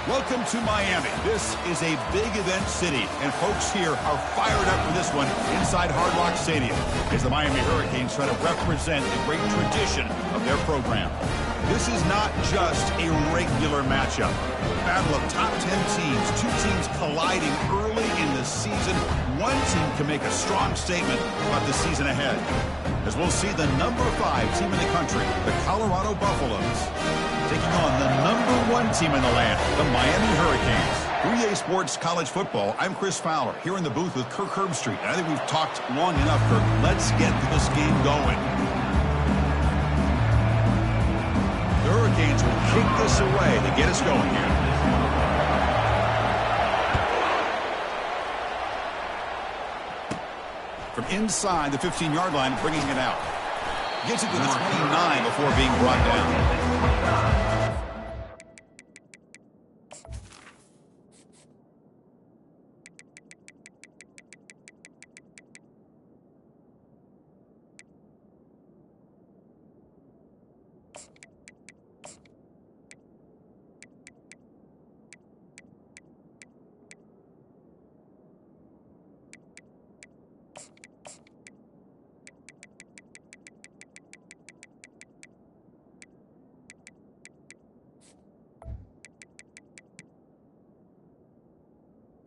Welcome to Miami. This is a big event city, and folks here are fired up for this one inside Hard Rock Stadium as the Miami Hurricanes try to represent the great tradition of their program. This is not just a regular matchup. Battle of top 10 teams, two teams colliding early in the season. One team can make a strong statement about the season ahead, as we'll see the number 5 team in the country, the Colorado Buffaloes, taking on the number 1 team in the land, the Miami Hurricanes. 3A Sports College Football, I'm Chris Fowler, here in the booth with Kirk Herbstreit. I think we've talked long enough, Kirk. Let's get this game going. The Hurricanes will kick this away to get us going here. From inside the 15-yard line, bringing it out. Gets it to the 29 before being brought down.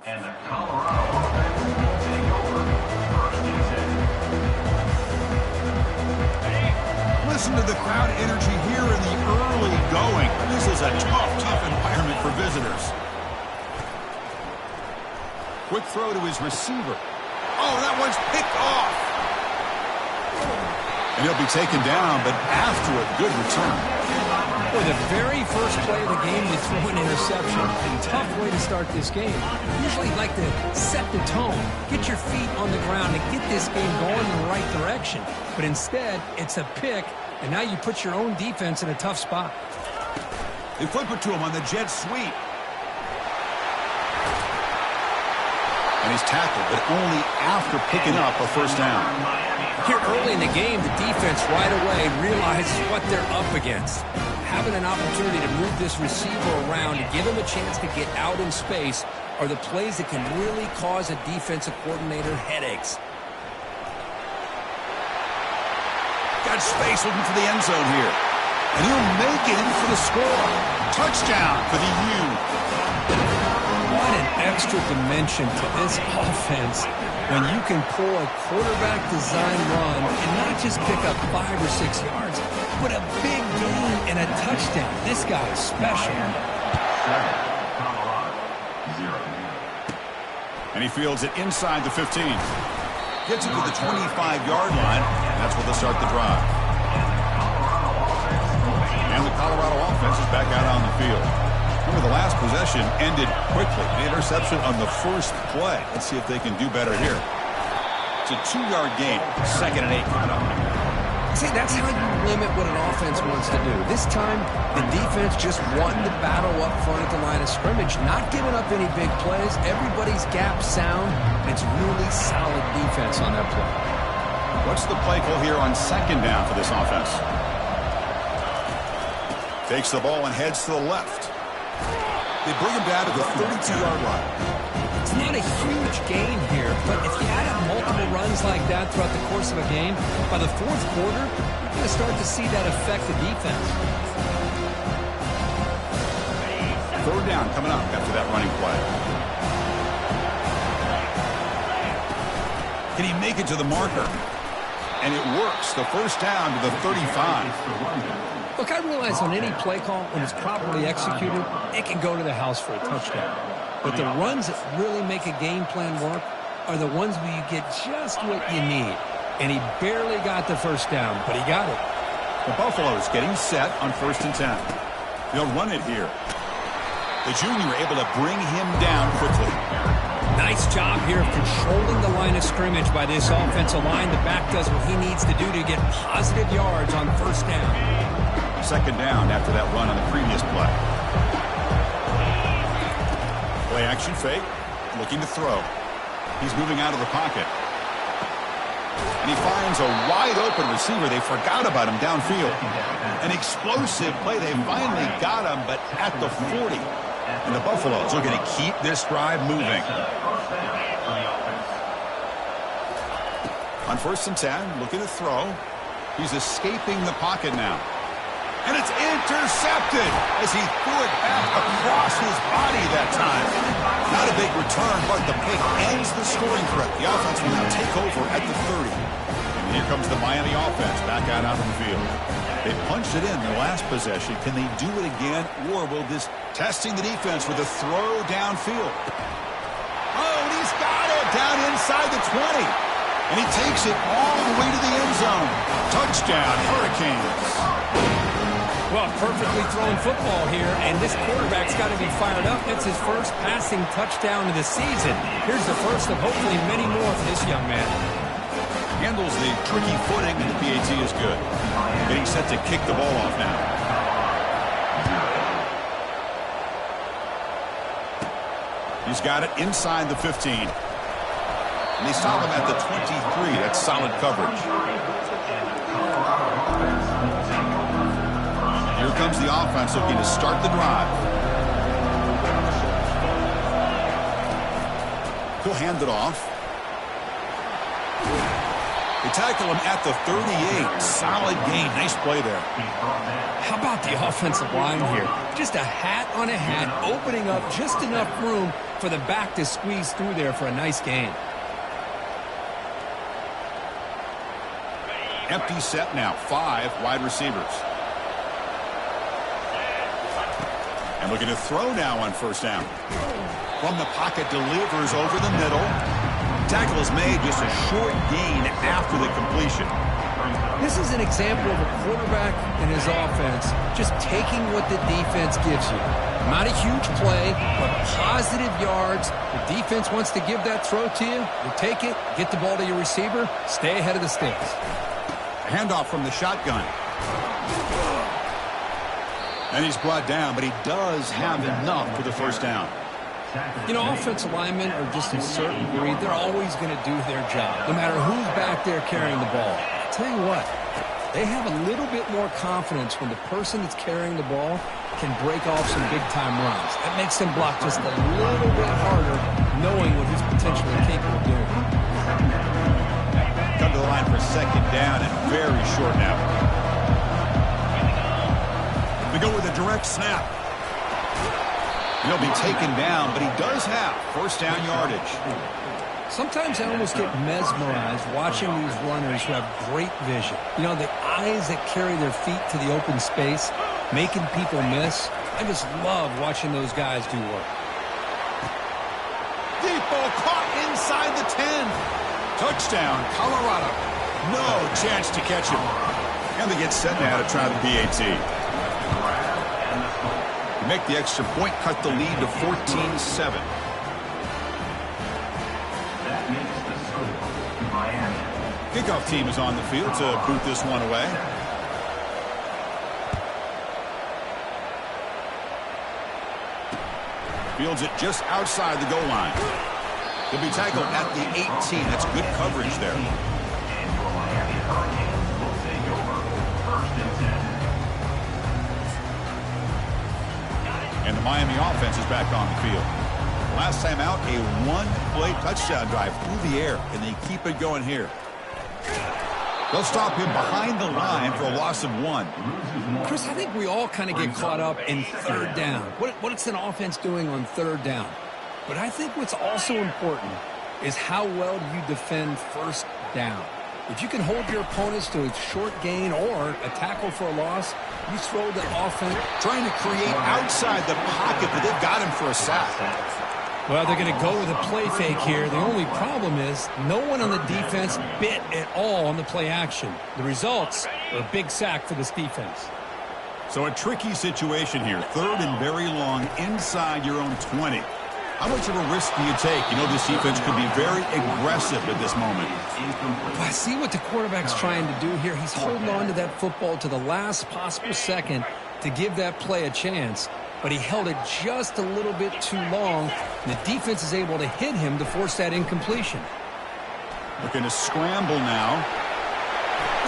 And the Colorado offense will take over first and 10. Listen to the crowd energy here in the early going. This is a tough environment for visitors. Quick throw to his receiver. Oh, that one's picked off. And he'll be taken down, but after a good return. Boy, the very first play of the game, they throw an interception. Tough way to start this game. Usually like to set the tone, get your feet on the ground, and get this game going in the right direction. But instead, it's a pick, and now you put your own defense in a tough spot. They flip it to him on the jet sweep. And he's tackled, but only after picking up a first down. Here early in the game, the defense right away realizes what they're up against. Having an opportunity to move this receiver around and give him a chance to get out in space are the plays that can really cause a defensive coordinator headaches. Got space looking for the end zone here. And he'll make it in for the score. Touchdown for the U. What an extra dimension to this offense when you can pull a quarterback design run and not just pick up 5 or 6 yards, but a big gain and a touchdown. This guy is special. And he fields it inside the 15. Gets it to the 25-yard line, and that's where they'll start the drive. And the Colorado offense is back out on the field. Remember, the last possession ended quickly. The interception on the first play. Let's see if they can do better here. It's a 2-yard gain. 2nd and 8 coming up. See, that's how you limit what an offense wants to do. This time, the defense just wanting to battle up front at the line of scrimmage, not giving up any big plays. Everybody's gap sound, and it's really solid defense on that play. What's the play call here on 2nd down for this offense? Takes the ball and heads to the left. They bring him down to the 32-yard line. It's not a huge gain here, but if you add up multiple runs like that throughout the course of a game, by the 4th quarter, you're going to start to see that affect the defense. 3rd down coming up after that running play. Can he make it to the marker? And it works. The first down to the 35. Look, I realize on any play call, when it's properly executed, it can go to the house for a touchdown. But the runs that really make a game plan work are the ones where you get just what you need. And he barely got the first down, but he got it. The Buffaloes getting set on 1st and 10. They'll run it here. The junior able to bring him down quickly. Nice job here of controlling the line of scrimmage by this offensive line. The back does what he needs to do to get positive yards on 1st down. 2nd down after that run on the previous play. Play action fake, looking to throw. He's moving out of the pocket. And he finds a wide-open receiver. They forgot about him downfield. An explosive play. They finally got him, but at the 40. And the Buffaloes looking to keep this drive moving. On 1st and 10, looking to throw. He's escaping the pocket now. And it's intercepted as he threw it back across his body that time. Not a big return, but the pick ends the scoring threat. The offense will now take over at the 30. And here comes the Miami offense back out on the field. They punched it in their last possession. Can they do it again, or will this testing the defense with a throw downfield? Oh, and he's got it down inside the 20. And he takes it all the way to the end zone. Touchdown, Hurricanes. Well, perfectly thrown football here, and this quarterback's got to be fired up. It's his first passing touchdown of the season. Here's the first of hopefully many more for this young man. Handles the tricky footing, and the PAT is good. Getting set to kick the ball off now. He's got it inside the 15. And they stop him at the 23. That's solid coverage. Here comes the offense looking to start the drive. He'll hand it off. They tackle him at the 38. Solid gain. Nice play there. How about the offensive line here? Just a hat on a hat, opening up just enough room for the back to squeeze through there for a nice gain. Empty set now. 5 wide receivers. And looking to throw now on 1st down. From the pocket, delivers over the middle. Tackle is made, just a short gain after the completion. This is an example of a quarterback and his offense just taking what the defense gives you. Not a huge play, but positive yards. The defense wants to give that throw to you. You take it, get the ball to your receiver, stay ahead of the sticks. Handoff from the shotgun. And he's brought down, but he does have enough for the 1st down. You know, offensive linemen are just a certain breed. They're always going to do their job, no matter who's back there carrying the ball. I'll tell you what, they have a little bit more confidence when the person that's carrying the ball can break off some big-time runs. That makes them block just a little bit harder, knowing what he's potentially capable of doing. Come to the line for 2nd down and very short now. We go with a direct snap. He'll be taken down, but he does have 1st down yardage. Sometimes I almost get mesmerized watching these runners who have great vision. You know, the eyes that carry their feet to the open space, making people miss. I just love watching those guys do work. Deep ball caught inside the 10. Touchdown, Colorado. No chance to catch him. And they get set now to try the PAT. Make the extra point, cut the lead to 14-7. Kickoff team is on the field to boot this one away. Fields it just outside the goal line. He'll be tackled at the 18. That's good coverage there. And the Miami offense is back on the field. Last time out, a 1-play touchdown drive through the air, and they keep it going here. They'll stop him behind the line for a loss of 1. Chris, I think we all kind of get caught up in 3rd down. What's an offense doing on 3rd down? But I think what's also important is how well do you defend 1st down. If you can hold your opponents to a short gain or a tackle for a loss, you throw the offense. Trying to create outside the pocket, but they've got him for a sack. Well, they're going to go with a play fake here. The only problem is no one on the defense bit at all on the play action. The results are a big sack for this defense. So a tricky situation here. 3rd and very long inside your own 20. How much of a risk do you take? You know this defense could be very aggressive at this moment. Well, I see what the quarterback's trying to do here. He's holding on to that football to the last possible second to give that play a chance. But he held it just a little bit too long. And the defense is able to hit him to force that incompletion. Looking to scramble now.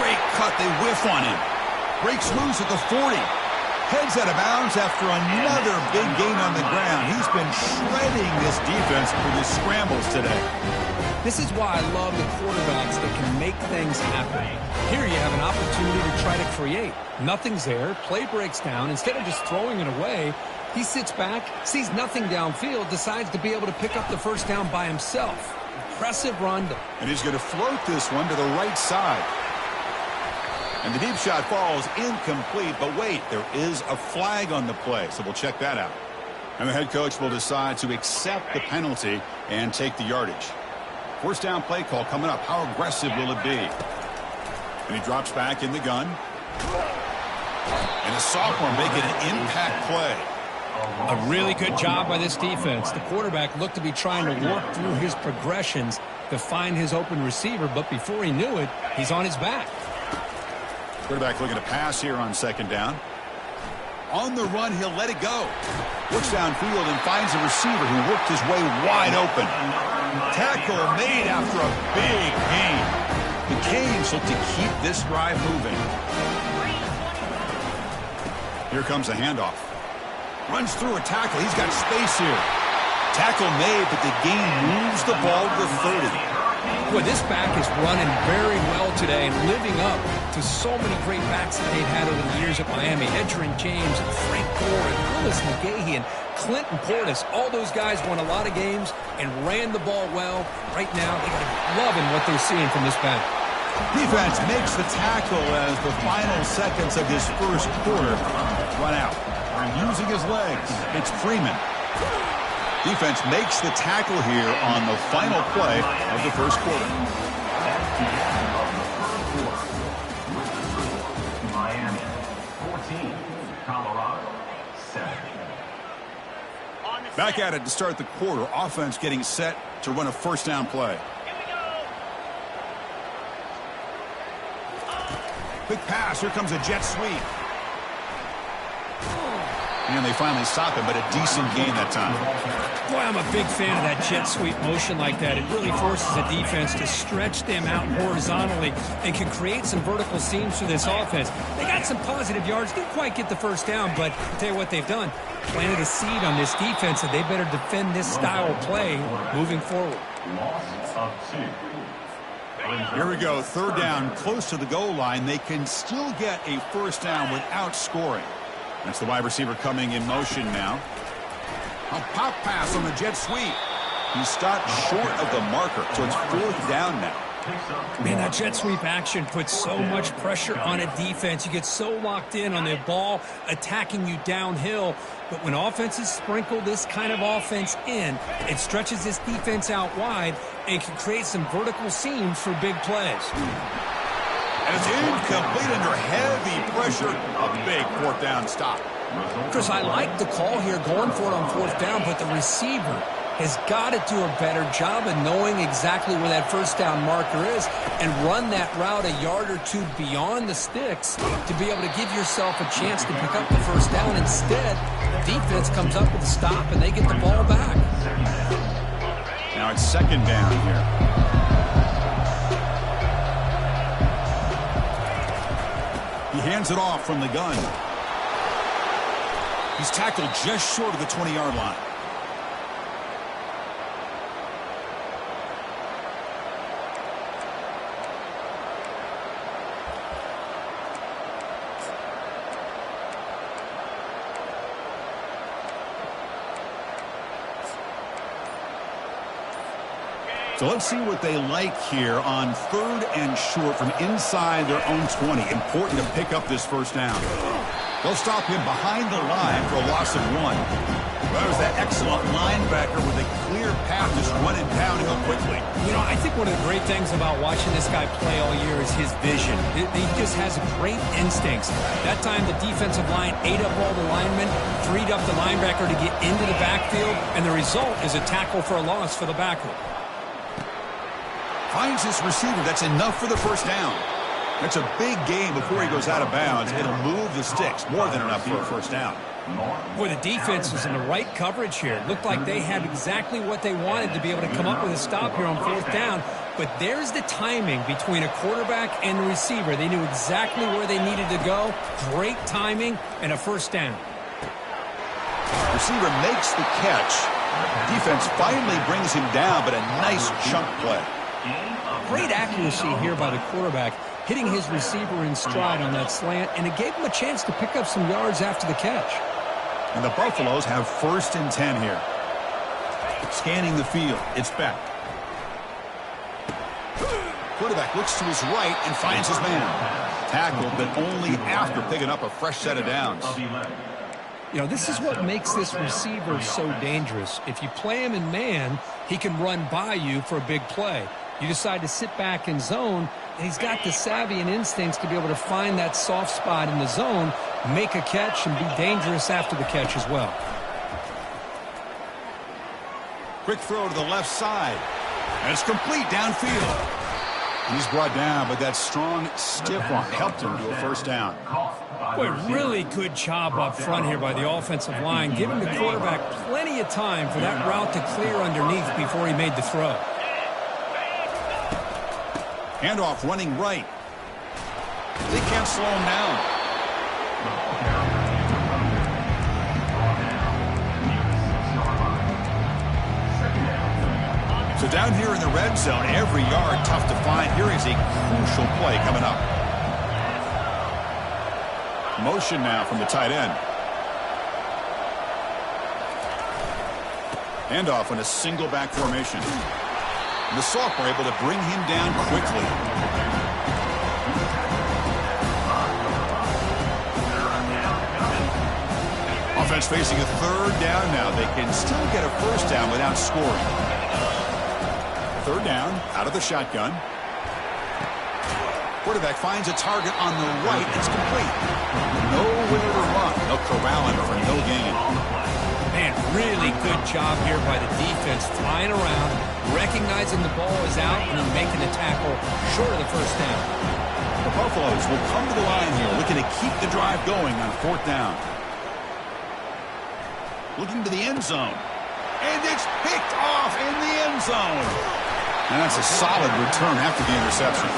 Great cut. They whiff on him. Breaks loose at the 40. Heads out of bounds after another big gain on the ground. He's been shredding this defense with his scrambles today. This is why I love the quarterbacks that can make things happen. Here you have an opportunity to try to create. Nothing's there. Play breaks down. Instead of just throwing it away, he sits back, sees nothing downfield, decides to be able to pick up the first down by himself. Impressive run. And he's going to float this one to the right side. And the deep shot falls incomplete. But wait, there is a flag on the play, so we'll check that out. And the head coach will decide to accept the penalty and take the yardage. First down play call coming up. How aggressive will it be? And he drops back in the gun. And a sophomore making an impact play. A really good job by this defense. The quarterback looked to be trying to work through his progressions to find his open receiver, but before he knew it, he's on his back. Quarterback looking to pass here on second down. On the run, he'll let it go. Looks downfield and finds a receiver who worked his way wide open. Tackle made after a big gain. The Canes look to keep this drive moving. Here comes a handoff. Runs through a tackle. He's got space here. Tackle made, but the gain moves the ball to the 30. Boy, this back is running very well today and living up to so many great backs that they've had over the years at Miami. Edgerrin James and Frank Gore and Willis McGahee and Clinton Portis. All those guys won a lot of games and ran the ball well. Right now, they got to be loving what they're seeing from this back. Defense makes the tackle as the final seconds of his first quarter run out. Using his legs, it's Freeman. Defense makes the tackle here on the final play of the first quarter. Miami 14, Colorado 7. Back at it to start the quarter. Offense getting set to run a first down play. Quick pass. Here comes a jet sweep. And they finally stop him, but a decent gain that time. Boy, I'm a big fan of that jet sweep motion like that. It really forces the defense to stretch them out horizontally and can create some vertical seams for this offense. They got some positive yards. Didn't quite get the first down, but I'll tell you what they've done. Planted a seed on this defense, and they better defend this style of play moving forward. Loss of 2. Here we go. Third down, close to the goal line. They can still get a first down without scoring. That's the wide receiver coming in motion now. A pop pass on the jet sweep. He stopped short of the marker, so it's fourth down now. Man, that jet sweep action puts so much pressure on a defense. You get so locked in on the ball attacking you downhill. But when offenses sprinkle this kind of offense in, it stretches this defense out wide and can create some vertical seams for big plays. And it's incomplete under heavy pressure. A big fourth down stop. Chris, I like the call here going for it on fourth down, but the receiver has got to do a better job of knowing exactly where that first down marker is and run that route a yard or two beyond the sticks to be able to give yourself a chance to pick up the first down. Instead, defense comes up with a stop and they get the ball back. Now it's second down here. He hands it off from the gun. He's tackled just short of the 20-yard line. So let's see what they like here on third and short from inside their own 20. Important to pick up this first down. They'll stop him behind the line for a loss of 1. That was that excellent linebacker with a clear path just running downhill quickly. You know, I think one of the great things about watching this guy play all year is his vision. He just has great instincts. That time the defensive line ate up all the linemen, freed up the linebacker to get into the backfield, and the result is a tackle for a loss for the backer. Finds his receiver. That's enough for the first down. That's a big gain before he goes out of bounds. It'll move the sticks. More than enough for a first down. Boy, the defense was in the right coverage here. It looked like they had exactly what they wanted to be able to come up with a stop here on 4th down. But there's the timing between a quarterback and the receiver. They knew exactly where they needed to go. Great timing and a 1st down. Receiver makes the catch. Defense finally brings him down, but a nice chunk play. Great accuracy here by the quarterback, hitting his receiver in stride on that slant, and it gave him a chance to pick up some yards after the catch. And the Buffaloes have 1st and 10 here. Scanning the field, it's Beck. Quarterback looks to his right and finds his man. Tackled, but only after picking up a fresh set of downs. You know, this is what makes this receiver so dangerous. If you play him in man, he can run by you for a big play. You decide to sit back in zone, and he's got the savvy and instincts to be able to find that soft spot in the zone, make a catch, and be dangerous after the catch as well. Quick throw to the left side. And it's complete downfield. He's brought down, but that strong, stiff arm helped him to a 1st down. Boy, really good job up front here by the offensive line, giving the quarterback plenty of time for that route to clear underneath before he made the throw. Handoff running right. They can't slow him down. So down here in the red zone, every yard tough to find. Here is a crucial play coming up. Motion now from the tight end. Handoff in a single back formation. And the sophomore able to bring him down quickly. Offense facing a 3rd down now. They can still get a 1st down without scoring. 3rd down, out of the shotgun. Quarterback finds a target on the right. It's complete. Nowhere to run. They'll corral him for no gain. Man, really good job here by the defense, flying around, recognizing the ball is out, and then making the tackle short of the 1st down. The Buffaloes will come to the line here, looking to keep the drive going on 4th down. Looking to the end zone. And it's picked off in the end zone. And that's a solid return after the interception.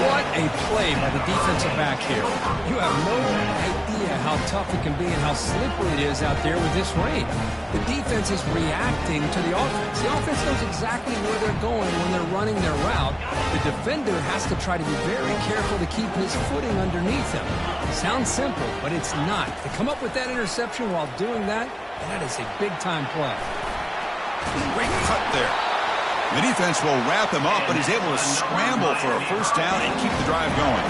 What a play by the defensive back here. You have no idea how tough it can be and how slippery it is out there with this rain. The defense is reacting to the offense. The offense knows exactly where they're going when they're running their route. The defender has to try to be very careful to keep his footing underneath him. Sounds simple, but it's not. To come up with that interception while doing that, that is a big-time play. Great cut there. The defense will wrap him up, but he's able to scramble for a 1st down and keep the drive going.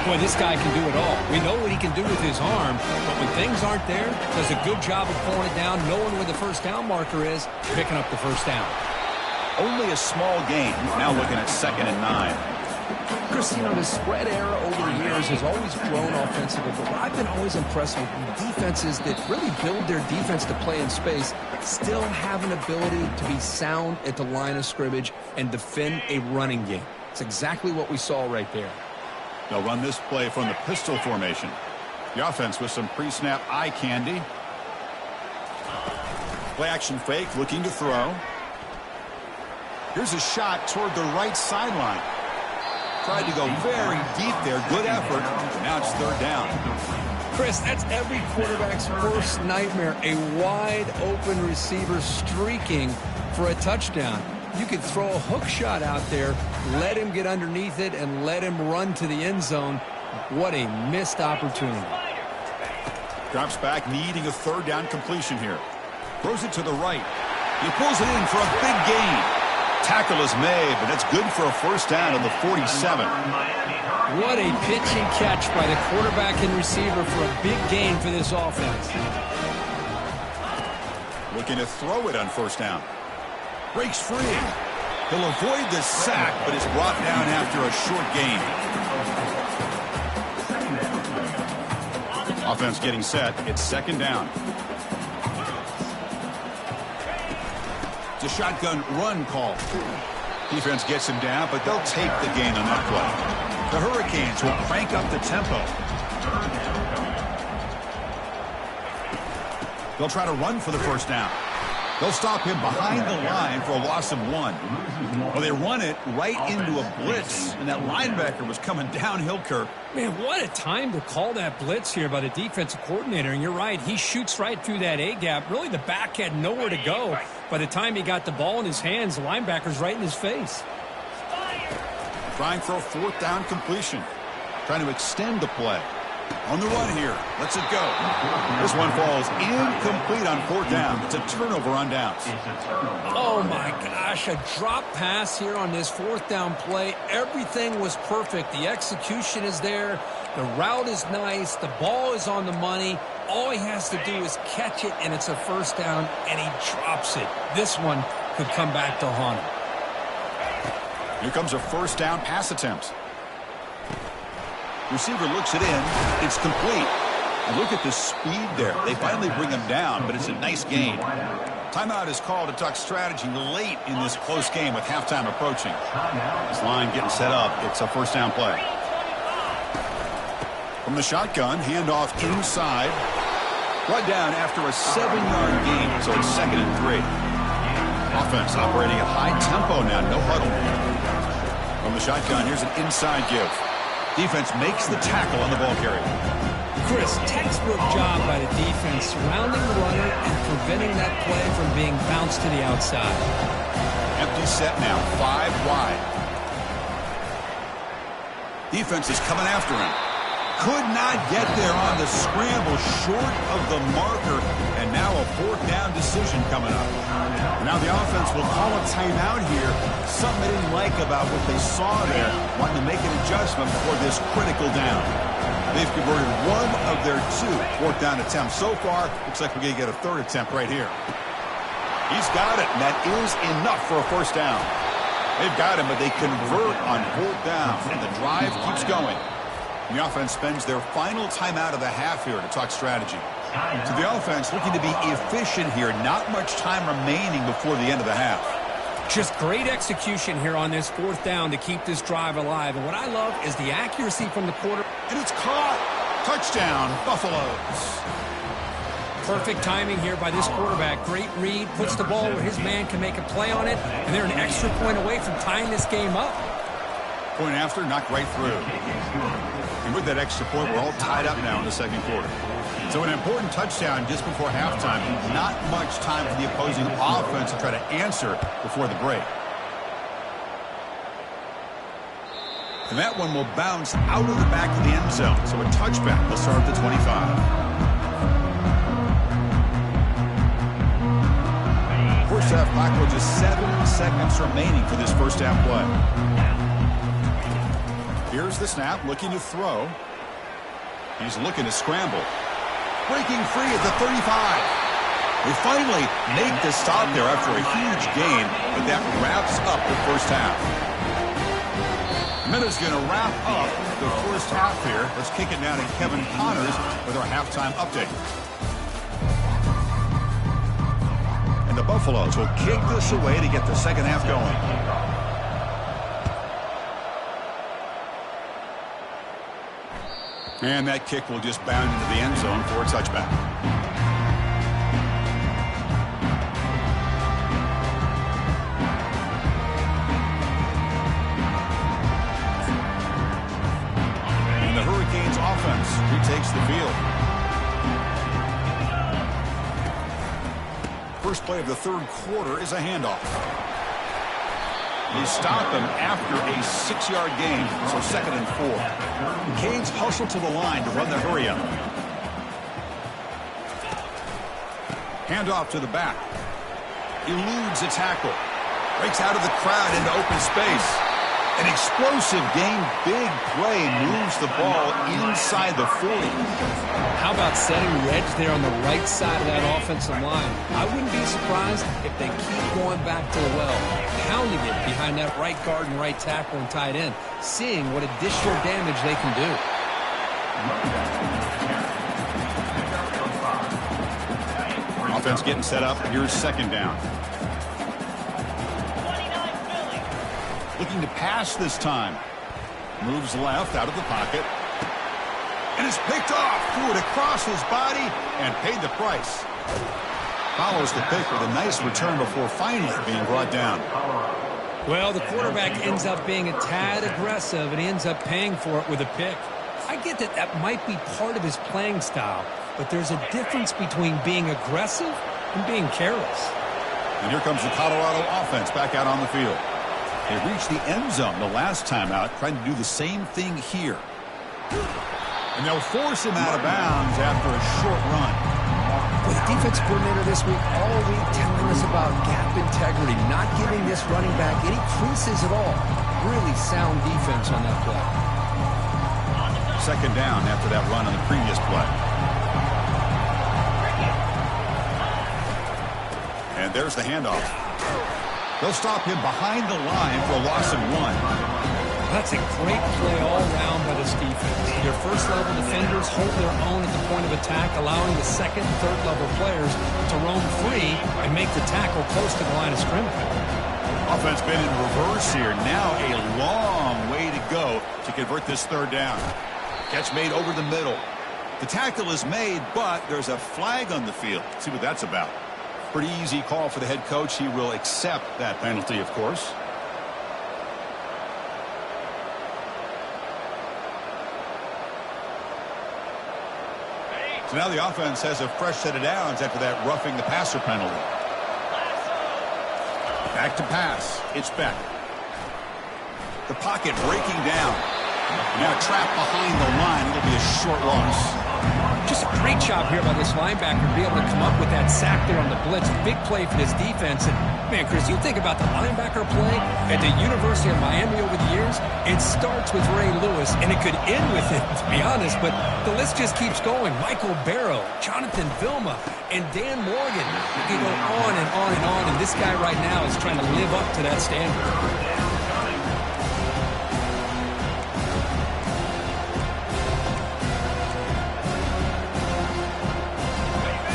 Boy, this guy can do it all. We know what he can do with his arm, but when things aren't there, does a good job of pulling it down, knowing where the 1st down marker is, picking up the 1st down. Only a small gain. Now looking at 2nd and 9. Chris, you know, the spread era over the years has always grown offensively, but what I've been always impressed with defenses that really build their defense to play in space still have an ability to be sound at the line of scrimmage and defend a running game. It's exactly what we saw right there. They'll run this play from the pistol formation. The offense with some pre-snap eye candy. Play action fake, looking to throw. Here's a shot toward the right sideline. Tried to go very deep there. Good effort. Now it's 3rd down. Chris, that's every quarterback's worst nightmare. A wide-open receiver streaking for a touchdown. You could throw a hook shot out there, let him get underneath it, and let him run to the end zone. What a missed opportunity. Drops back, needing a 3rd down completion here. Throws it to the right. He pulls it in for a big gain. Tackle is made, but that's good for a 1st down at the 47. What a pitch and catch by the quarterback and receiver for a big gain for this offense. Looking to throw it on 1st down. Breaks free. He'll avoid the sack, but is brought down after a short gain. Offense getting set. It's 2nd down. It's a shotgun run call. Defense gets him down, but they'll take the gain on that play. The Hurricanes will crank up the tempo. They'll try to run for the first down. They'll stop him behind the line for a loss of 1. Well, they run it right into a blitz, and that linebacker was coming downhill, Kirk. Man, what a time to call that blitz here by the defensive coordinator. And you're right, he shoots right through that A-gap. Really, the back had nowhere to go. By the time he got the ball in his hands, the linebacker's right in his face. Trying for a 4th down completion. Trying to extend the play. On the run here. Lets it go. This one falls incomplete on 4th down. It's a turnover on downs. Oh, my gosh. A drop pass here on this 4th down play. Everything was perfect. The execution is there. The route is nice. The ball is on the money. All he has to do is catch it, and it's a 1st down, and he drops it. This one could come back to haunt him. Here comes a 1st down pass attempt. Receiver looks it in. It's complete. And look at the speed there. They finally bring him down, but it's a nice gain. Timeout is called to talk strategy late in this close game with halftime approaching. This line getting set up. It's a 1st down play. From the shotgun, handoff inside. Brought down after a 7-yard gain, so it's 2nd and 3. Offense operating at high tempo now. No huddle. From the shotgun, here's an inside give. Defense makes the tackle on the ball carrier. Chris, textbook job by the defense surrounding the runner and preventing that play from being bounced to the outside. Empty set now, 5 wide. Defense is coming after him. Could not get there on the scramble, short of the marker, and now a 4th down decision coming up. Now the offense will call a timeout here. Something they didn't like about what they saw there, wanting to make an adjustment for this critical down. They've converted 1 of their 2 4th down attempts so far. Looks like we're going to get a 3rd attempt right here. He's got it, and that is enough for a 1st down. They've got him, but they convert on 4th down, and the drive keeps going. The offense spends their final timeout of the half here to talk strategy. So the offense looking to be efficient here. Not much time remaining before the end of the half. Just great execution here on this 4th down to keep this drive alive. And what I love is the accuracy from the quarter. And it's caught. Touchdown, Buffaloes. Perfect timing here by this quarterback. Great read. Puts the ball where his man can make a play on it. And they're an extra point away from tying this game up. Point after, knocked right through. And with that extra point, we're all tied up now in the 2nd quarter. So an important touchdown just before halftime. Not much time for the opposing offense to try to answer before the break. And that one will bounce out of the back of the end zone. So a touchback will start at the 25. First half clock with just 7 seconds remaining for this 1st down play. Here's the snap, looking to throw. He's looking to scramble. Breaking free at the 35. They finally make the stop there after a huge gain, but that wraps up the 1st half. Minute's going to wrap up the 1st half here. Let's kick it down to Kevin Connors with our halftime update. And the Buffaloes will kick this away to get the 2nd half going. And that kick will just bound into the end zone for a touchback. And the Hurricanes offense retakes the field. First play of the 3rd quarter is a handoff. They stop him after a 6-yard gain, so 2nd and 4. Canes hustle to the line to run the hurry up. Handoff to the back. Eludes a tackle. Breaks out of the crowd into open space. An explosive gain, big play, moves the ball inside the 40. How about setting the edge there on the right side of that offensive line? I wouldn't be surprised if they keep going back to the well, pounding it behind that right guard and right tackle and tight end, seeing what additional damage they can do. Offense getting set up. Here's 2nd down. Looking to pass this time. Moves left out of the pocket. And it's picked off. Threw it across his body and paid the price. Follows the pick with a nice return before finally being brought down. Well, the quarterback ends up being a tad aggressive, and he ends up paying for it with a pick. I get that that might be part of his playing style, but there's a difference between being aggressive and being careless. And here comes the Colorado offense back out on the field. They reached the end zone the last time out, trying to do the same thing here. And they'll force him out of bounds after a short run. Well, the defense coordinator this week all week telling us about gap integrity, not giving this running back any creases at all. Really sound defense on that play. Second down after that run on the previous play. And there's the handoff. They'll stop him behind the line for a loss of 1. That's a great play all around by this defense. Your first-level defenders hold their own at the point of attack, allowing the second and third-level players to roam free and make the tackle close to the line of scrimmage. Offense been in reverse here. Now a long way to go to convert this third down. Catch made over the middle. The tackle is made, but there's a flag on the field. Let's see what that's about. Pretty easy call for the head coach. He will accept that penalty, of course. So now the offense has a fresh set of downs after that roughing the passer penalty. Back to pass. It's Beck. The pocket breaking down. Now trapped behind the line. It'll be a short loss. Just a great job here by this linebacker to be able to come up with that sack there on the blitz. Big play for this defense. And, man, Chris, you think about the linebacker play at the University of Miami over the years, it starts with Ray Lewis, and it could end with it, to be honest. But the list just keeps going. Michael Barrow, Jonathan Vilma, and Dan Morgan. You can go on and on and on, and this guy right now is trying to live up to that standard.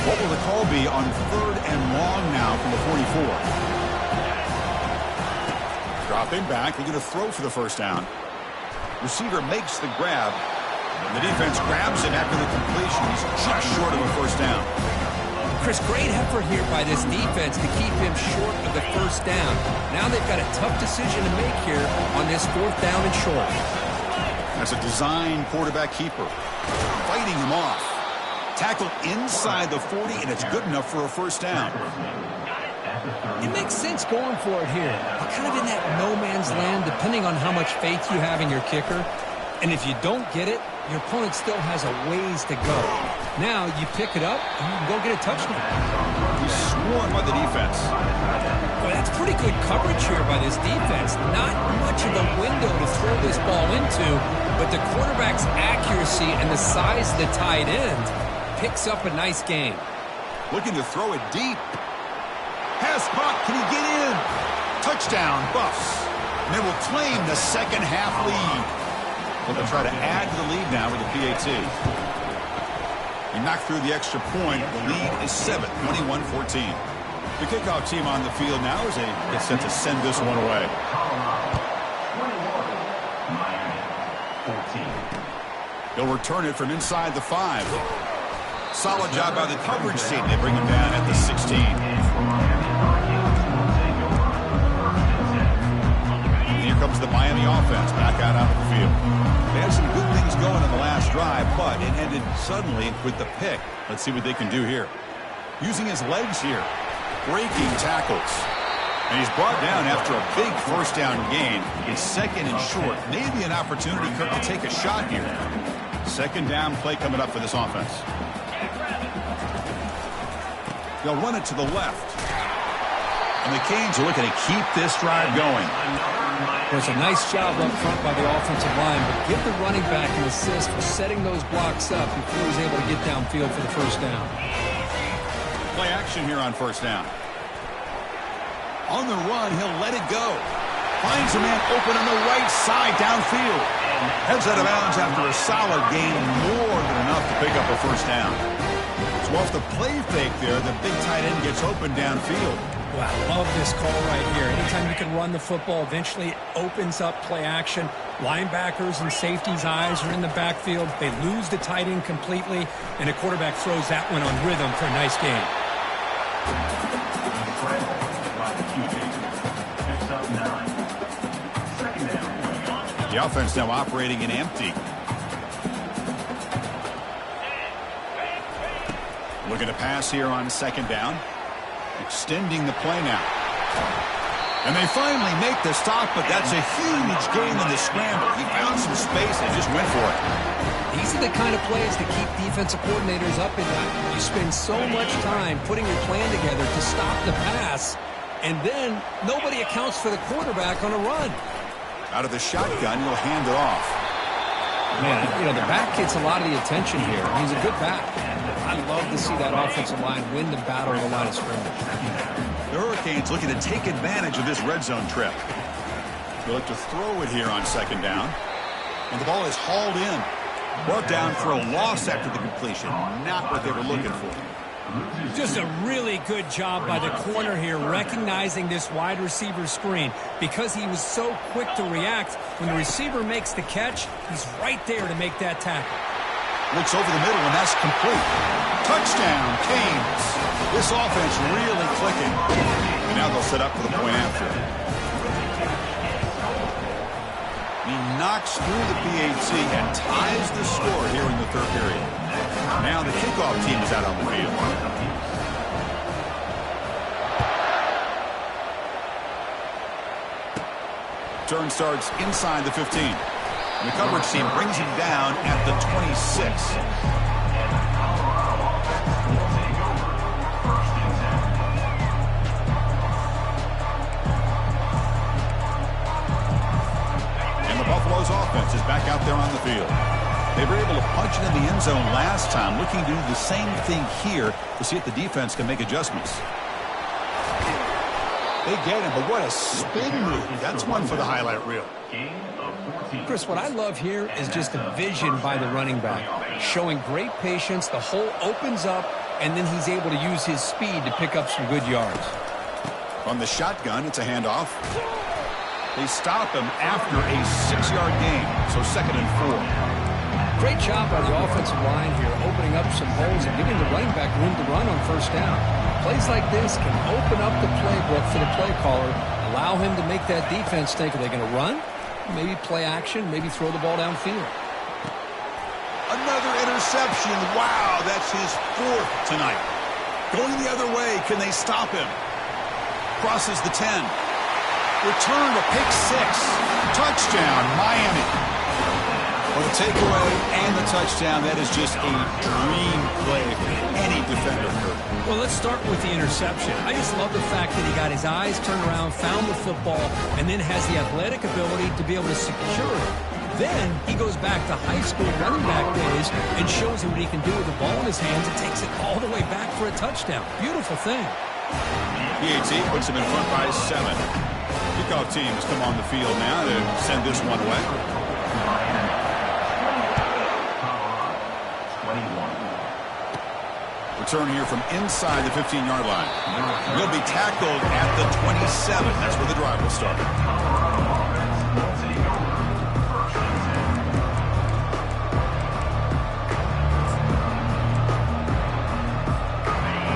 What will the call be on third and long now from the 44? Dropping back. They're going to throw for the first down. Receiver makes the grab. And the defense grabs him after the completion. He's just short of a first down. Chris, great effort here by this defense to keep him short of the first down. Now they've got a tough decision to make here on this fourth down and short. That's a design quarterback keeper. Fighting him off. Tackle inside the 40, and it's good enough for a first down. It makes sense going for it here. You're kind of in that no man's land, depending on how much faith you have in your kicker. And if you don't get it, your opponent still has a ways to go. Now you pick it up, and you can go get a touchdown. He's swarmed by the defense. Well, that's pretty good coverage here by this defense. Not much of a window to throw this ball into, but the quarterback's accuracy and the size of the tight end picks up a nice game. Looking to throw it deep. Pass caught. Can he get in? Touchdown, Buffs. And they will claim the second half lead. They'll try to add to the lead now with the PAT. He knocked through the extra point. The lead is 7, 21-14. The kickoff team on the field now as they get set to send this one away. He'll return it from inside the 5. Solid job by the coverage team. They bring him down at the 16. And here comes the Miami offense back out onto the field. They had some good things going in the last drive, but it ended suddenly with the pick. Let's see what they can do here. Using his legs here. Breaking tackles. And he's brought down after a big first down gain. It's second and short. Maybe an opportunity, Kirk, to take a shot here. Second down play coming up for this offense. They'll run it to the left. And the Canes are looking to keep this drive going. There's a nice job up front by the offensive line, but give the running back an assist for setting those blocks up before he's able to get downfield for the first down. Play action here on first down. On the run, he'll let it go. Finds a man open on the right side downfield. Heads out of bounds after a solid gain, more than enough to pick up a first down. So off the play fake there, the big tight end gets open downfield. Well, I love this call right here. Anytime you can run the football, eventually it opens up play action. Linebackers and safeties' eyes are in the backfield. They lose the tight end completely, and the quarterback throws that one on rhythm for a nice game. The offense now operating in empty. Looking to pass here on second down. Extending the play now. And they finally make the stop, but that's a huge gain in the scramble. He found some space and just went for it. These are the kind of plays that keep defensive coordinators up at night. You spend so much time putting your plan together to stop the pass, and then nobody accounts for the quarterback on a run. Out of the shotgun, he'll hand it off. Man, you know, the back gets a lot of the attention here. He's a good back. I love to see that offensive line win the battle of the line of scrimmage. The Hurricanes looking to take advantage of this red zone trip. They'll look to throw it here on second down. And the ball is hauled in. Brought down for a loss after the completion. Not what they were looking for. Just a really good job by the corner here, recognizing this wide receiver screen. Because he was so quick to react, when the receiver makes the catch, he's right there to make that tackle. Looks over the middle, and that's complete. Touchdown, Canes. This offense really clicking. And now they'll set up for the point after. He knocks through the PAT and ties the score here in the third period. Now the kickoff team is out on the field. Turn starts inside the 15. And the coverage team brings him down at the 26. And the Buffalo's offense is back out there on the field. They were able to punch it in the end zone last time, looking to do the same thing here to see if the defense can make adjustments. They get him, but what a spin move. That's one for the highlight reel. Chris, what I love here is just the vision by the running back. Showing great patience, the hole opens up, and then he's able to use his speed to pick up some good yards. From the shotgun, it's a handoff. They stop him after a 6-yard gain, so 2nd and 4. Great job by the offensive line here, opening up some holes and giving the running back room to run on first down. Plays like this can open up the playbook for the play caller, allow him to make that defense think, are they going to run? Maybe play action, maybe throw the ball downfield. Another interception. Wow, that's his 4th tonight. Going the other way, can they stop him? Crosses the 10. Return to pick 6. Touchdown, Miami. Well, the takeaway and the touchdown, that is just a dream play for any defender. Well, let's start with the interception. I just love the fact that he got his eyes turned around, found the football, and then has the athletic ability to be able to secure it. Then he goes back to high school running back days and shows him what he can do with the ball in his hands and takes it all the way back for a touchdown. Beautiful thing. PAT puts him in front by 7. Kickoff teams come on the field now to send this one away. Return here from inside the 15-yard line. He'll be tackled at the 27. That's where the drive will start.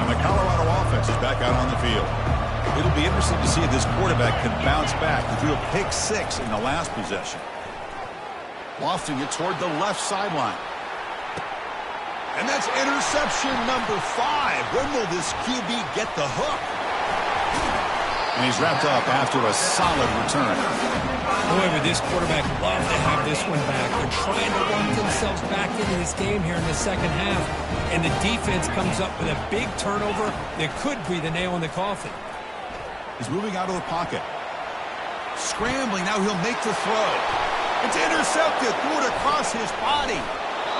And the Colorado offense is back out on the field. It'll be interesting to see if this quarterback can bounce back. He threw a pick 6 in the last possession. Lofting it toward the left sideline. And that's interception number 5. When will this QB get the hook? And he's wrapped up after a solid return. However, this quarterback loves to have this one back. They're trying to work themselves back into this game here in the second half. And the defense comes up with a big turnover that could be the nail in the coffin. He's moving out of the pocket. Scrambling, now he'll make the throw. It's intercepted, threw it across his body.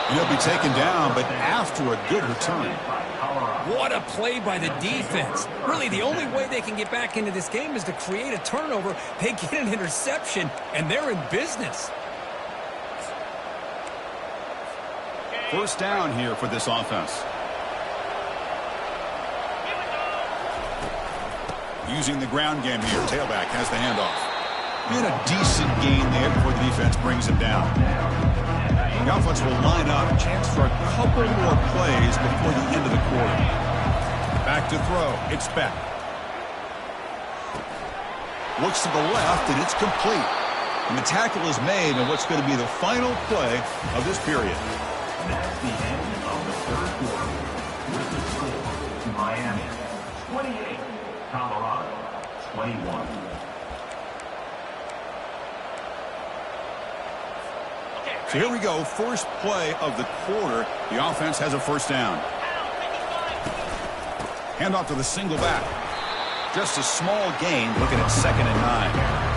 And he'll be taken down, but after a good return. What a play by the defense. Really, the only way they can get back into this game is to create a turnover. They get an interception, and they're in business. First down here for this offense. using the ground game here. Tailback has the handoff. And a decent gain there before the defense brings him down. The offense will line up. Chance for a couple more plays before the end of the quarter. Back to throw. It's Beck. Looks to the left, and it's complete. And the tackle is made on what's going to be the final play of this period. That's the end of the third quarter. With the score, Miami 28, Colorado 21. So here we go. First play of the quarter. The offense has a first down. Handoff to the single back. Just a small gain, looking at 2nd and 9.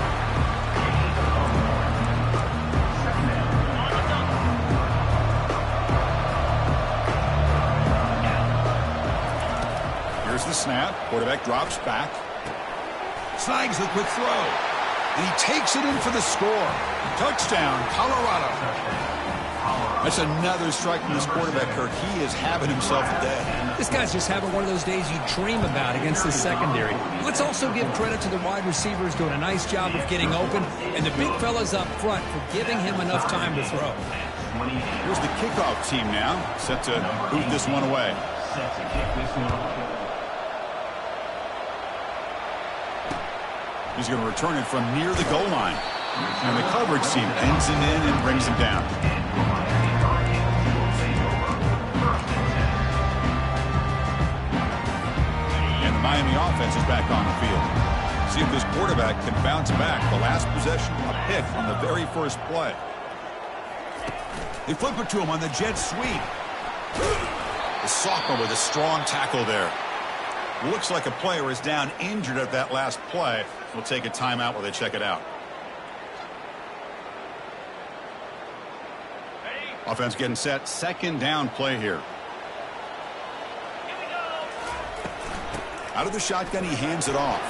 The snap. Quarterback drops back. Snags the quick throw. And he takes it in for the score. Touchdown, Colorado. That's another strike from this quarterback, Kirk. He is having himself a day. This guy's just having one of those days you dream about against the secondary. Let's also give credit to the wide receivers doing a nice job of getting open, and the big fellas up front for giving him enough time to throw. Here's the kickoff team now, set to boot this one away. Set to kick this one away. He's going to return it from near the goal line. And the coverage team pins him in and brings him down. And the Miami offense is back on the field. See if this quarterback can bounce back. The last possession, a pick on the very first play. They flip it to him on the jet sweep. The sophomore with a strong tackle there. Looks like a player is down injured at that last play. We'll take a timeout while they check it out. Offense getting set. 2nd down play here. Out of the shotgun, he hands it off.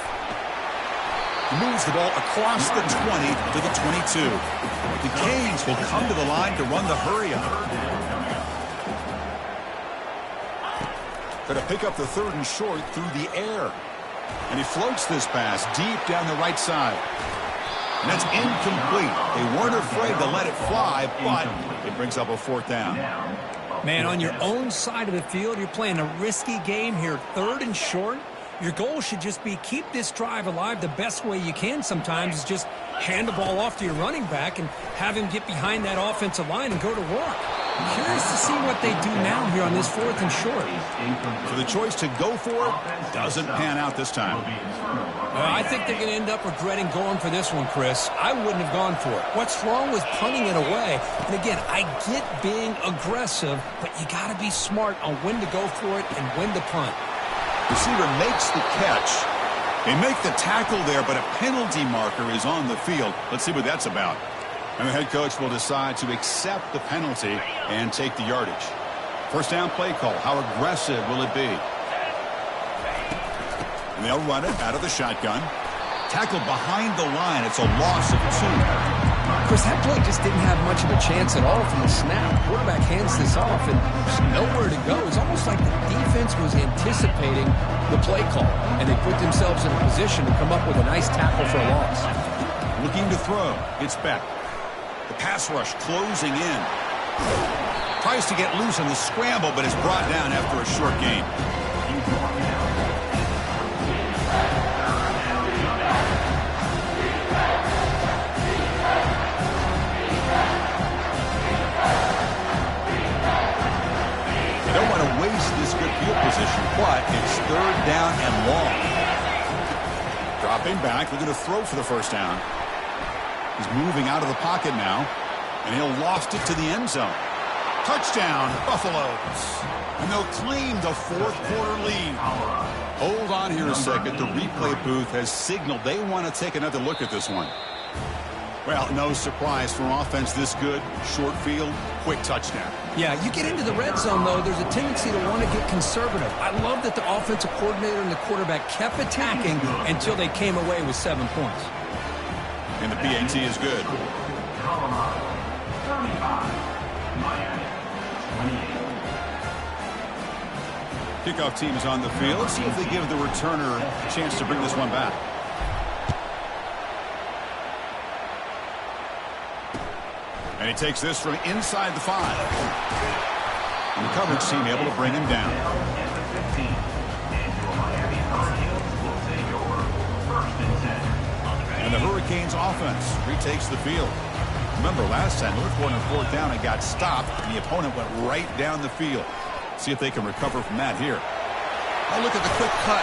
Moves the ball across the 20 to the 22. The Canes will come to the line to run the hurry up. Going to pick up the 3rd and short through the air. And he floats this pass deep down the right side. And that's incomplete. They weren't afraid to let it fly, but it brings up a 4th down. Man, on your own side of the field, you're playing a risky game here. 3rd and short. Your goal should just be keep this drive alive the best way you can sometimes is just hand the ball off to your running back and have him get behind that offensive line and go to work. Curious to see what they do now here on this 4th and short. So the choice to go for it doesn't pan out this time. I think they're going to end up regretting going for this one, Chris. I wouldn't have gone for it. What's wrong with punting it away? And again, I get being aggressive, but you got to be smart on when to go for it and when to punt. Receiver makes the catch. They make the tackle there, but a penalty marker is on the field. Let's see what that's about. And the head coach will decide to accept the penalty and take the yardage. First down play call. How aggressive will it be? And they'll run it out of the shotgun. Tackled behind the line. It's a loss of 2. Chris, that play just didn't have much of a chance at all from the snap. Quarterback hands this off, and there's nowhere to go. It's almost like the defense was anticipating the play call, and they put themselves in a position to come up with a nice tackle for a loss. Looking to throw. It's Beck. The pass rush closing in. Tries to get loose on the scramble, but is brought down after a short gain. They don't want to waste this good field position, but it's 3rd down and long. Dropping back, looking to throw for the first down. He's moving out of the pocket now, and he'll loft it to the end zone. Touchdown, Buffaloes. And they'll claim the 4th quarter lead. Hold on here a second. The replay booth has signaled they want to take another look at this one. Well, no surprise for an offense this good. Short field, quick touchdown. Yeah, you get into the red zone, though, there's a tendency to want to get conservative. I love that the offensive coordinator and the quarterback kept attacking until they came away with 7 points. And the PAT is good. Colorado 35, Miami 28. Kickoff team is on the field. See if they give the returner a chance to bring this one back. And he takes this from inside the 5. And the coverage team able to bring him down. And the Hurricanes offense retakes the field. Remember, last time they were going on 4th down and got stopped, and the opponent went right down the field. See if they can recover from that here. Oh, look at the quick cut.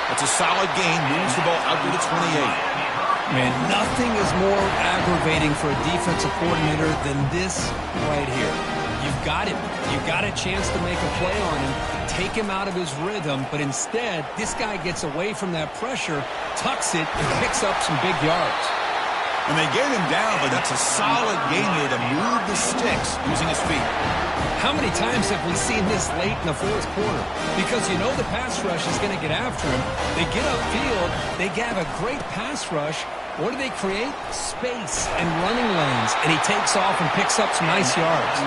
That's a solid gain. Moves the ball out to the 28. Man, nothing is more aggravating for a defensive coordinator than this right here. You've got him. You've got a chance to make a play on him, take him out of his rhythm, but instead, this guy gets away from that pressure, tucks it, and picks up some big yards. And they get him down, but that's a solid gain there to move the sticks using his feet. How many times have we seen this late in the 4th quarter? Because you know the pass rush is going to get after him. They get upfield. They have a great pass rush. What do they create? Space and running lanes. And he takes off and picks up some nice yards.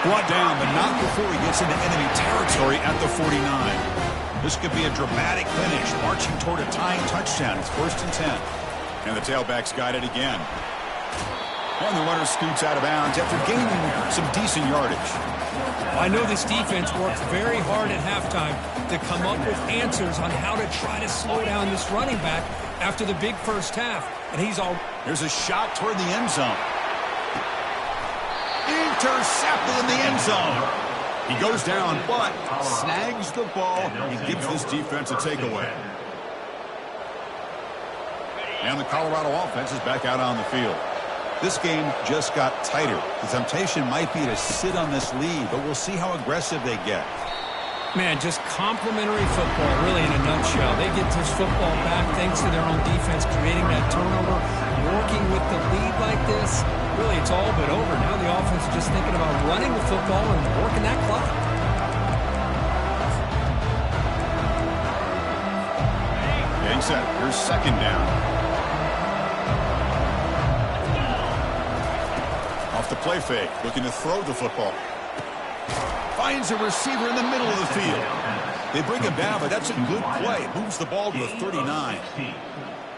Brought down, but not before he gets into enemy territory at the 49. This could be a dramatic finish, marching toward a tying touchdown. It's 1st and 10. And the tailback's got it again. And the runner scoots out of bounds after gaining some decent yardage. I know this defense worked very hard at halftime to come up with answers on how to try to slow down this running back after the big first half. And he's all... Here's a shot toward the end zone. Intercepted in the end zone. He goes down, but snags the ball and gives this defense a takeaway. And the Colorado offense is back out on the field. This game just got tighter. The temptation might be to sit on this lead, but we'll see how aggressive they get. Man, just complimentary football, really, in a nutshell. They get this football back thanks to their own defense, creating that turnover, working with the lead like this. Really, it's all but over. Now the offense is just thinking about running the football and working that clock. Getting set. Here's 2nd down. Off the play fake, looking to throw the football. Finds a receiver in the middle of the field. They bring him down, but that's a good play. Moves the ball to the 39.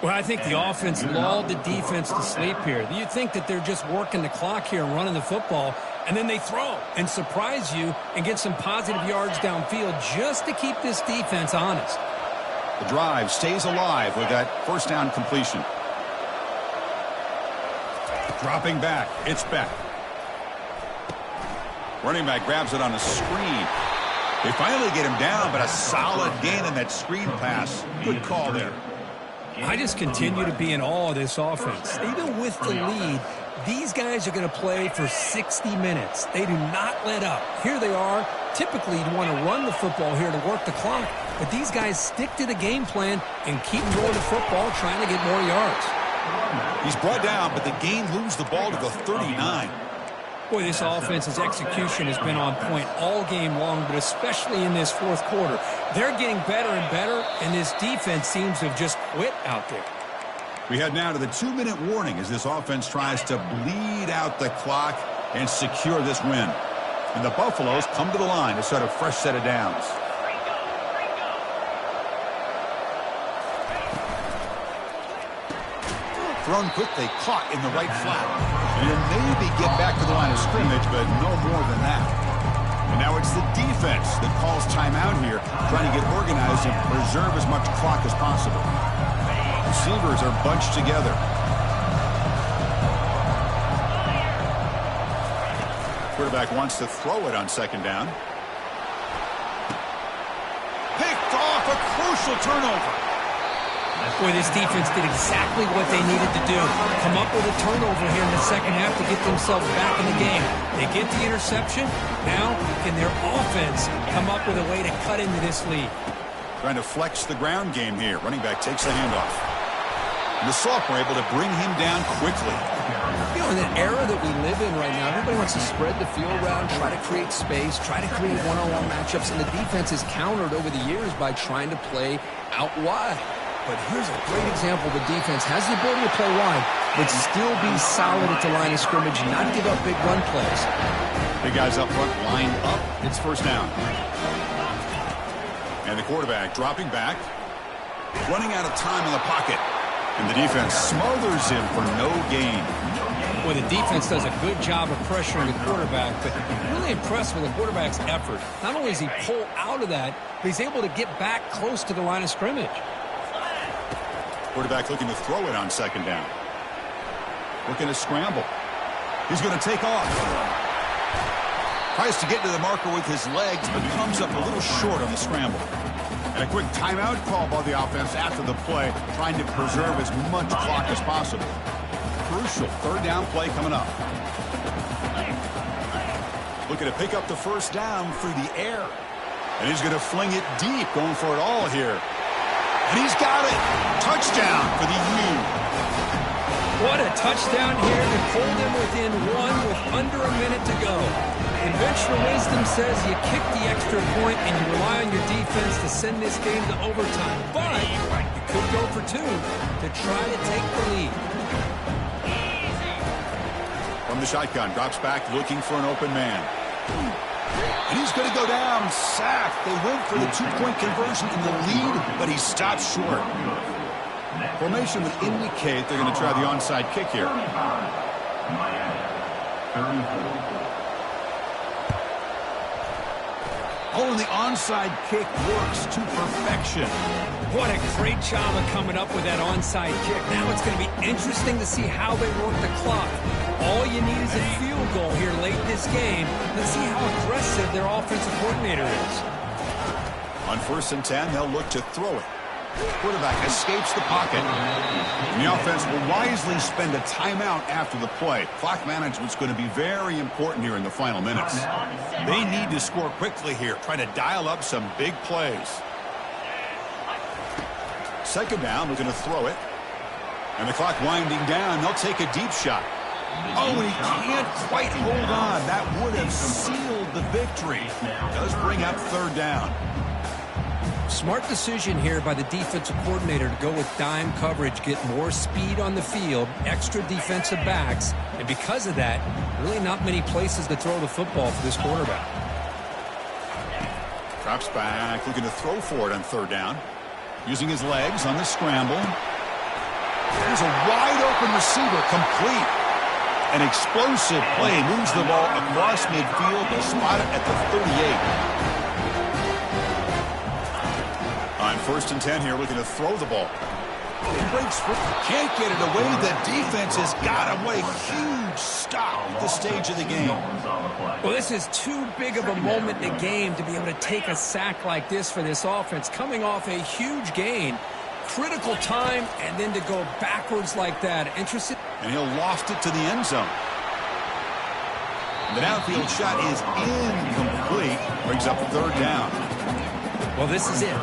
Well, I think the offense lulled the defense to sleep here. You think that they're just working the clock here and running the football, and then they throw and surprise you and get some positive yards downfield just to keep this defense honest. The drive stays alive with that 1st down completion. Dropping back. It's Beck. Running back grabs it on a screen. They finally get him down, but a solid gain in that screen pass. Good call there. I just continue to be in awe of this offense. Even with the lead, these guys are going to play for 60 minutes. They do not let up. Here they are. Typically, you want to run the football here to work the clock, but these guys stick to the game plan and keep throwing the football, trying to get more yards. He's brought down, but the game moves the ball to the 39. Boy, this offense's execution has been on point all game long, but especially in this 4th quarter. They're getting better and better, and this defense seems to have just quit out there. We head now to the 2-minute warning as this offense tries to bleed out the clock and secure this win. And the Buffaloes come to the line to start a fresh set of downs. Thrown quickly, caught in the right flat. And he'll maybe get back to the line of scrimmage, but no more than that. And now it's the defense that calls timeout here, trying to get organized and preserve as much clock as possible. Receivers are bunched together. Quarterback wants to throw it on 2nd down. Picked off, a crucial turnover. Boy, this defense did exactly what they needed to do. Come up with a turnover here in the 2nd half to get themselves back in the game. They get the interception. Now, can their offense come up with a way to cut into this lead? Trying to flex the ground game here. Running back takes the handoff. And the sophomore able to bring him down quickly. You know, in the era that we live in right now, everybody wants to spread the field around, try to create space, try to create one-on-one matchups, and the defense is countered over the years by trying to play out wide. But here's a great example. The defense has the ability to play wide, but still be solid at the line of scrimmage and not give up big run plays. Big guys up front lined up. It's 1st down. And the quarterback dropping back. Running out of time in the pocket. And the defense smothers him for no gain. Well, the defense does a good job of pressuring the quarterback, but I'm really impressed with the quarterback's effort. Not only does he pull out of that, but he's able to get back close to the line of scrimmage. Quarterback looking to throw it on second down. Looking to scramble. He's going to take off. Tries to get to the marker with his legs, but comes up a little short on the scramble. And a quick timeout call by the offense after the play, trying to preserve as much clock as possible. Crucial third down play coming up. Looking to pick up the first down through the air. And he's going to fling it deep, going for it all here. And he's got it. Touchdown for the U. What a touchdown here to pull them within one with under a minute to go. Conventional wisdom says you kick the extra point and you rely on your defense to send this game to overtime. But you could go for two to try to take the lead. From the shotgun, drops back looking for an open man. And he's going to go down, sacked. They went for the two-point conversion in the lead, but he stopped short. Formation would indicate they're going to try the onside kick here. Oh, and the onside kick works to perfection. What a great job of coming up with that onside kick. Now it's going to be interesting to see how they work the clock. All you need is a field goal here late in this game. Let's see how aggressive their offensive coordinator is. On 1st and 10, they'll look to throw it. Quarterback escapes the pocket. And the offense will wisely spend a timeout after the play. Clock management's going to be very important here in the final minutes. They need to score quickly here, try to dial up some big plays. Second down, they're going to throw it. And the clock winding down, they'll take a deep shot. Oh, and he can't quite hold on. That would have sealed the victory. Does bring up third down. Smart decision here by the defensive coordinator to go with dime coverage, get more speed on the field, extra defensive backs, and because of that, really not many places to throw the football for this quarterback. Drops back, looking to throw for it on third down. Using his legs on the scramble. There's a wide-open receiver, complete. An explosive play, moves the ball across midfield. They'll spot it at the 38. On 1st and 10 here, looking to throw the ball. Breaks free. Can't get it away. The defense has got him. What a huge stop at this stage of the game. Well, this is too big of a moment in the game to be able to take a sack like this for this offense. Coming off a huge gain, critical time, and then to go backwards like that. Interesting. And he'll loft it to the end zone. The downfield shot is incomplete. Brings up third down. Well, this is it.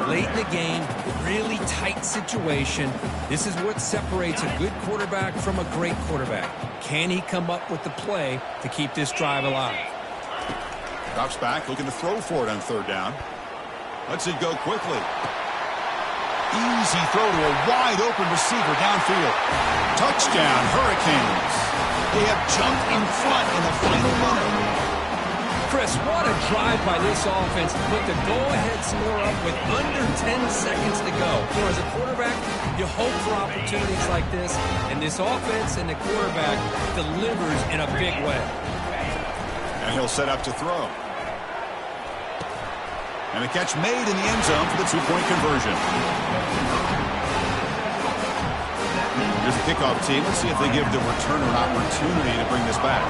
Late in the game, really tight situation. This is what separates a good quarterback from a great quarterback. Can he come up with the play to keep this drive alive? Drops back, looking to throw for it on third down. Lets it go quickly. Easy throw to a wide-open receiver downfield. Touchdown, Hurricanes. They have jumped in front in the final minute. Chris, what a drive by this offense to put the go-ahead score up with under 10 seconds to go. You know, as a quarterback, you hope for opportunities like this, and this offense and the quarterback delivers in a big way. And he'll set up to throw. And a catch made in the end zone for the two-point conversion. Here's the kickoff team. Let's see if they give the returner an opportunity to bring this back.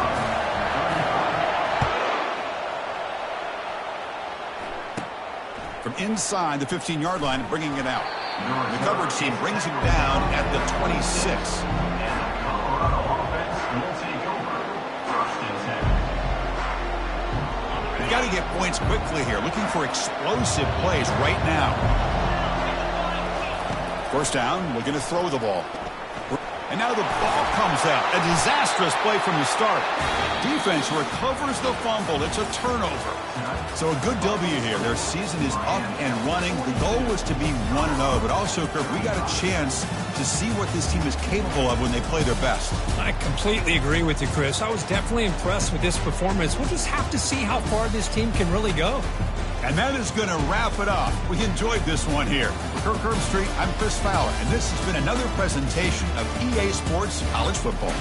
From inside the 15-yard line, bringing it out. The coverage team brings him down at the 26. You've got to get points quickly here. Looking for explosive plays right now. First down, we're going to throw the ball. And now the ball comes out. A disastrous play from the start. Defense recovers the fumble. It's a turnover. So a good W here. Their season is up and running. The goal was to be 1-0, but also, Kirk, we got a chance to see what this team is capable of when they play their best. I completely agree with you, Chris. I was definitely impressed with this performance. We'll just have to see how far this team can really go. And that is going to wrap it up. We enjoyed this one here. For Kirk Herbstreit, I'm Chris Fowler, and this has been another presentation of EA Sports College Football.